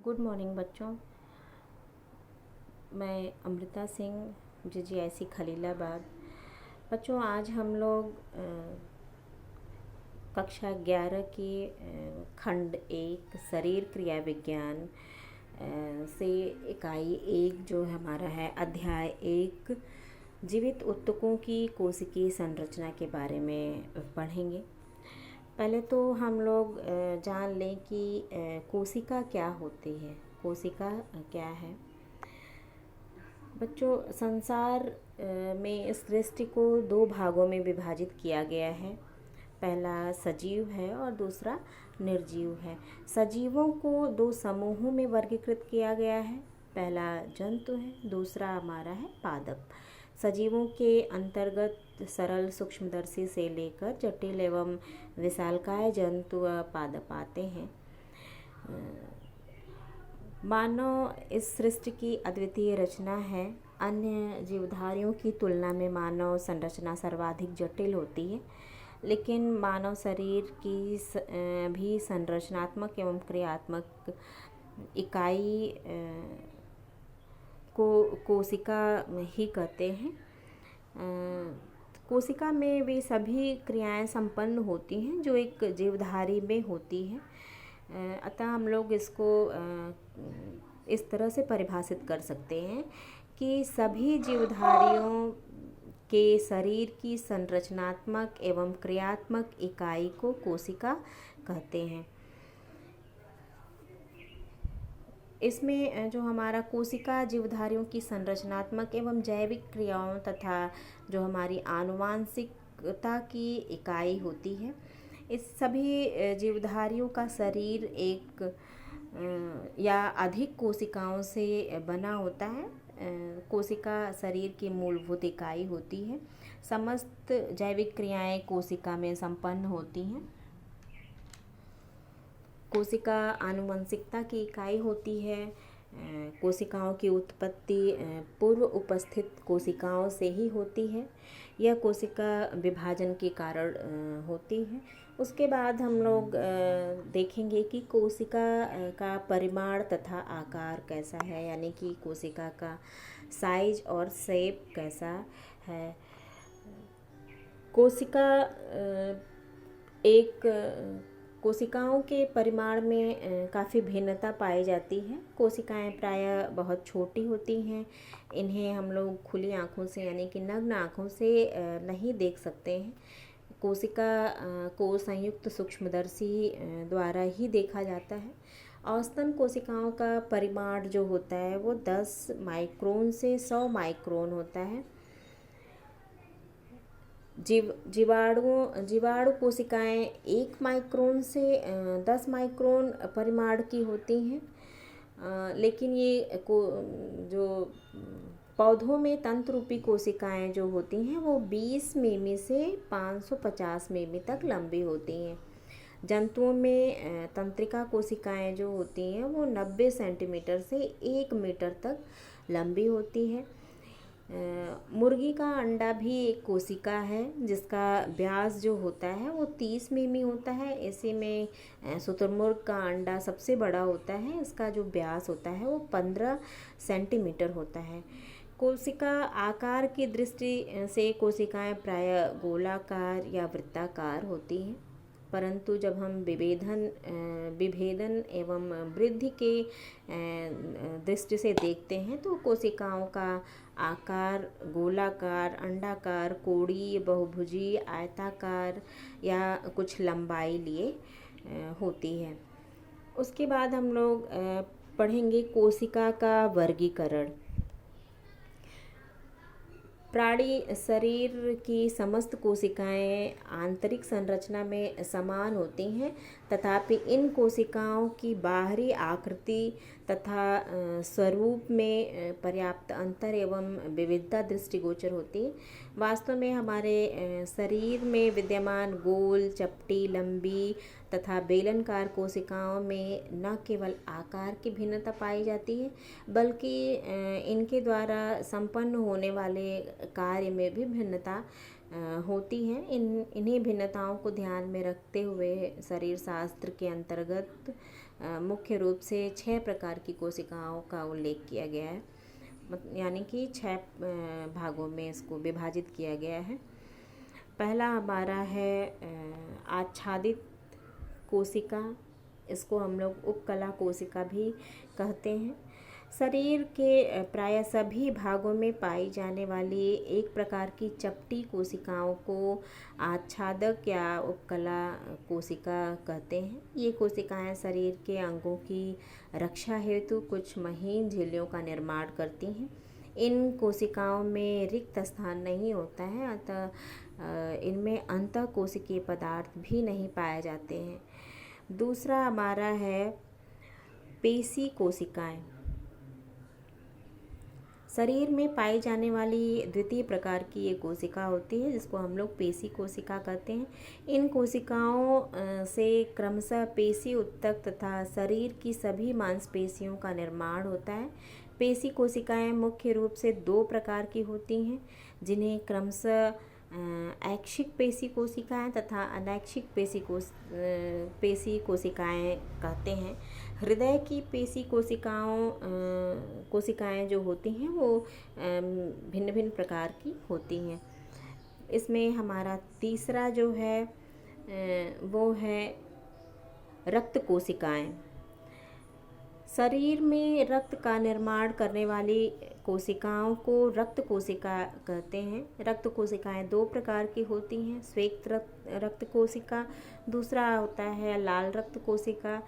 Good morning बच्चों। मैं Amrita Singh GGIC Khalilabad. बच्चों, आज हम लोग कक्षा 11 की खंड 1 शरीर क्रिया विज्ञान से इकाई 1 जो हमारा है अध्याय 1 जीवित ऊतकों की कोशिकीय संरचना के बारे में पढ़ेंगे। पहले तो हम लोग जान लें कि कोशिका क्या होती है। कोशिका क्या है बच्चों? संसार में इस सृष्टि को 2 भागों में विभाजित किया गया है। पहला सजीव है और दूसरा निर्जीव है। सजीवों को 2 समूहों में वर्गीकृत किया गया है। पहला जंतु है, दूसरा हमारा है पादप। सजीवों के अंतर्गत सरल सूक्ष्मदर्शी से लेकर जटिल एवं विशालकाय जंतु व पादप आते हैं। मानव इस सृष्टि की अद्वितीय रचना है। अन्य जीवधारियों की तुलना में मानव संरचना सर्वाधिक जटिल होती है, लेकिन मानव शरीर की भी संरचनात्मक एवं क्रियात्मक इकाई को कोशिका ही कहते हैं। कोशिका में वे सभी क्रियाएं संपन्न होती हैं जो एक जीवधारी में होती हैं। अतः हम लोग इसको इस तरह से परिभाषित कर सकते हैं कि सभी जीवधारियों के शरीर की संरचनात्मक एवं क्रियात्मक इकाई को कोशिका कहते हैं। इसमें जो हमारा कोशिका जीवधारियों की संरचनात्मक एवं जैविक क्रियाओं तथा जो हमारी आनुवांशिकता की इकाई होती है। इस सभी जीवधारियों का शरीर एक या अधिक कोशिकाओं से बना होता है। कोशिका शरीर की मूलभूत इकाई होती है। समस्त जैविक क्रियाएं कोशिका में संपन्न होती हैं। कोशिका आनुवंशिकता की इकाई होती है। कोशिकाओं की उत्पत्ति पूर्व उपस्थित कोशिकाओं से ही होती है। यह कोशिका विभाजन के कारण होती है। उसके बाद हम लोग देखेंगे कि कोशिका का परिमाण तथा आकार कैसा है, यानी कि कोशिका का साइज और शेप कैसा है। कोशिकाओं के परिमाण में काफ़ी भिन्नता पाई जाती है। कोशिकाएं प्रायः बहुत छोटी होती हैं। इन्हें हम लोग खुली आँखों से यानी कि नग्न आँखों से नहीं देख सकते हैं। कोशिका को संयुक्त सूक्ष्मदर्शी द्वारा ही देखा जाता है। औसतन कोशिकाओं का परिमाण जो होता है वो 10 माइक्रोन से 100 माइक्रोन होता है। जीवाणु कोशिकाएं 1 माइक्रोन से 10 माइक्रोन परिमाण की होती हैं। लेकिन ये जो पौधों में तंतुरूपी कोशिकाएं जो होती हैं वो 20 मिमी से 550 मिमी तक लंबी होती हैं। जंतुओं में तंत्रिका कोशिकाएं जो होती हैं वो 90 सेंटीमीटर से 1 मीटर तक लंबी होती है। मुर्गी का अंडा भी एक कोशिका है जिसका व्यास जो होता है वो 30 मिमी होता है। इसी में शुतुरमुर्ग का अंडा सबसे बड़ा होता है। इसका जो व्यास होता है वो 15 सेंटीमीटर होता है। कोशिका आकार की दृष्टि से कोशिकाएं प्रायः गोलाकार या वृत्ताकार होती हैं, परंतु जब हम विभेदन एवं वृद्धि के दृष्टि से देखते हैं तो कोशिकाओं का आकार गोलाकार, अंडाकार, कोणीय, बहुभुजी, आयताकार या कुछ लंबाई लिए होती है। उसके बाद हम लोग पढ़ेंगे कोशिका का वर्गीकरण। प्राणी शरीर की समस्त कोशिकाएं आंतरिक संरचना में समान होती हैं, तथापि इन कोशिकाओं की बाहरी आकृति तथा स्वरूप में पर्याप्त अंतर एवं विविधता दृष्टिगोचर होती है। वास्तव में हमारे शरीर में विद्यमान गोल, चपटी, लंबी तथा बेलनकार कोशिकाओं में न केवल आकार की भिन्नता पाई जाती है, बल्कि इनके द्वारा संपन्न होने वाले कार्य में भी भिन्नता होती हैं। इन्हीं भिन्नताओं को ध्यान में रखते हुए शरीर शास्त्र के अंतर्गत मुख्य रूप से 6 प्रकार की कोशिकाओं का उल्लेख किया गया है, यानी कि 6 भागों में इसको विभाजित किया गया है। पहला हमारा है आच्छादित कोशिका, इसको हम लोग उपकला कोशिका भी कहते हैं। शरीर के प्राय सभी भागों में पाई जाने वाली एक प्रकार की चपटी कोशिकाओं को आच्छादक या उपकला कोशिका कहते हैं। ये कोशिकाएं शरीर के अंगों की रक्षा हेतु कुछ महीन झिल्लियों का निर्माण करती हैं। इन कोशिकाओं में रिक्त स्थान नहीं होता है, अतः इनमें अंतःकोशिकीय पदार्थ भी नहीं पाए जाते हैं। दूसरा हमारा है पेशी कोशिकाएं। शरीर में पाई जाने वाली द्वितीय प्रकार की ये कोशिका होती है, जिसको हम लोग पेशी कोशिका कहते हैं। इन कोशिकाओं से क्रमशः पेशी ऊतक तथा शरीर की सभी मांसपेशियों का निर्माण होता है। पेशी कोशिकाएं मुख्य रूप से 2 प्रकार की होती हैं, जिन्हें क्रमशः ऐच्छिक पेशी कोशिकाएं तथा अनैच्छिक पेशी कोशिकाएं कहते हैं। हृदय की पेशी कोशिकाएं जो होती हैं वो भिन्न भिन्न प्रकार की होती हैं। इसमें हमारा तीसरा जो है वो है रक्त कोशिकाएं। शरीर में रक्त का निर्माण करने वाली कोशिकाओं को रक्त कोशिका कहते हैं। रक्त कोशिकाएं 2 प्रकार की होती हैं, श्वेत रक्त कोशिका, दूसरा होता है लाल रक्त कोशिका।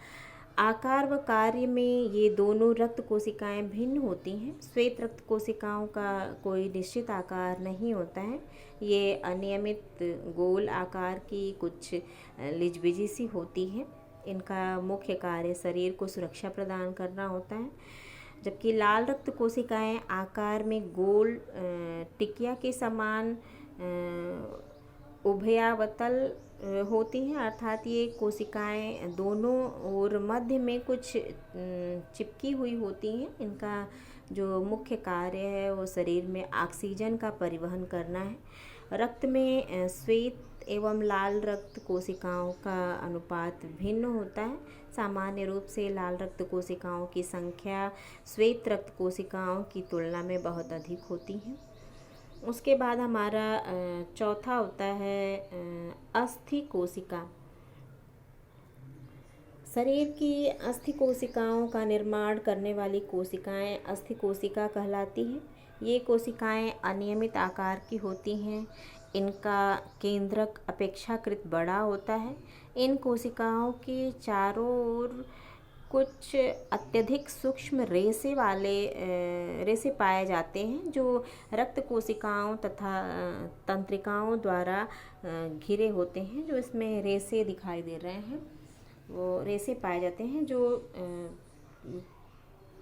आकार व कार्य में ये दोनों रक्त कोशिकाएं भिन्न होती हैं। श्वेत रक्त कोशिकाओं का कोई निश्चित आकार नहीं होता है, ये अनियमित गोल आकार की कुछ लिजबिजी सी होती है। इनका मुख्य कार्य शरीर को सुरक्षा प्रदान करना होता है, जबकि लाल रक्त कोशिकाएं आकार में गोल टिकिया के समान उभयावतल होती हैं, अर्थात ये कोशिकाएं दोनों और मध्य में कुछ चिपकी हुई होती हैं। इनका जो मुख्य कार्य है वो शरीर में ऑक्सीजन का परिवहन करना है। रक्त में श्वेत एवं लाल रक्त कोशिकाओं का अनुपात भिन्न होता है। सामान्य रूप से लाल रक्त कोशिकाओं की संख्या श्वेत रक्त कोशिकाओं की तुलना में बहुत अधिक होती है। उसके बाद हमारा चौथा होता है अस्थि कोशिका। शरीर की अस्थि कोशिकाओं का निर्माण करने वाली कोशिकाएं अस्थि कोशिका कहलाती हैं। ये कोशिकाएं अनियमित आकार की होती हैं। इनका केंद्रक अपेक्षाकृत बड़ा होता है। इन कोशिकाओं के चारों ओर कुछ अत्यधिक सूक्ष्म रेशे पाए जाते हैं, जो रक्त कोशिकाओं तथा तंत्रिकाओं द्वारा घिरे होते हैं। जो इसमें रेशे दिखाई दे रहे हैं वो रेशे पाए जाते हैं जो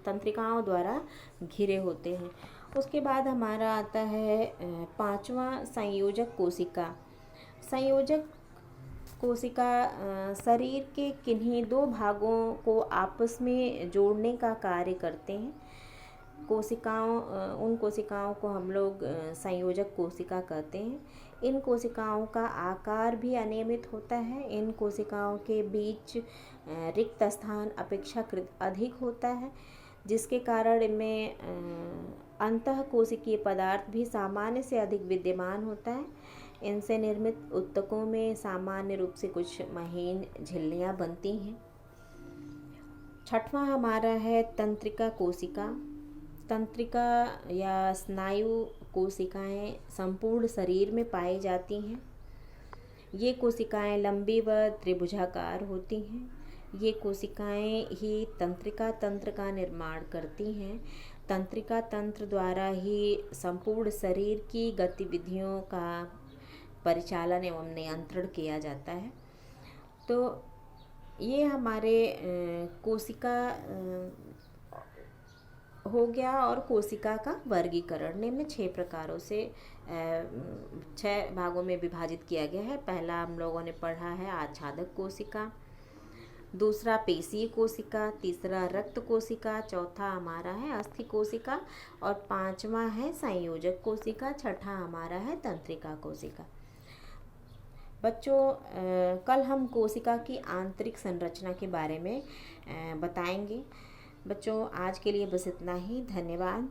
तंत्रिकाओं द्वारा घिरे होते हैं। उसके बाद हमारा आता है 5वां संयोजक कोशिका। संयोजक कोशिका शरीर के किन्हीं 2 भागों को आपस में जोड़ने का कार्य करते हैं। उन कोशिकाओं को हम लोग संयोजक कोशिका कहते हैं। इन कोशिकाओं का आकार भी अनियमित होता है। इन कोशिकाओं के बीच रिक्त स्थान अपेक्षाकृत अधिक होता है, जिसके कारण इनमें अंतःकोशिकीय पदार्थ भी सामान्य से अधिक विद्यमान होता है। इनसे निर्मित ऊतकों में सामान्य रूप से कुछ महीन झिल्लियाँ बनती हैं। 6वां हमारा है तंत्रिका कोशिका। तंत्रिका या स्नायु कोशिकाएं संपूर्ण शरीर में पाई जाती हैं। ये कोशिकाएं लंबी व त्रिभुजाकार होती हैं। ये कोशिकाएं ही तंत्रिका तंत्र का निर्माण करती हैं। तंत्रिका तंत्र द्वारा ही संपूर्ण शरीर की गतिविधियों का परिचालन एवं नियंत्रण किया जाता है। तो ये हमारे कोशिका हो गया और कोशिका का वर्गीकरण निम्न 6 प्रकारों से 6 भागों में विभाजित किया गया है। पहला हम लोगों ने पढ़ा है आच्छादक कोशिका, दूसरा पेशीय कोशिका, तीसरा रक्त कोशिका, चौथा हमारा है अस्थि कोशिका और 5वां है संयोजक कोशिका, 6ठा हमारा है तंत्रिका कोशिका। बच्चों, कल हम कोशिका की आंतरिक संरचना के बारे में बताएंगे। बच्चों, आज के लिए बस इतना ही। धन्यवाद।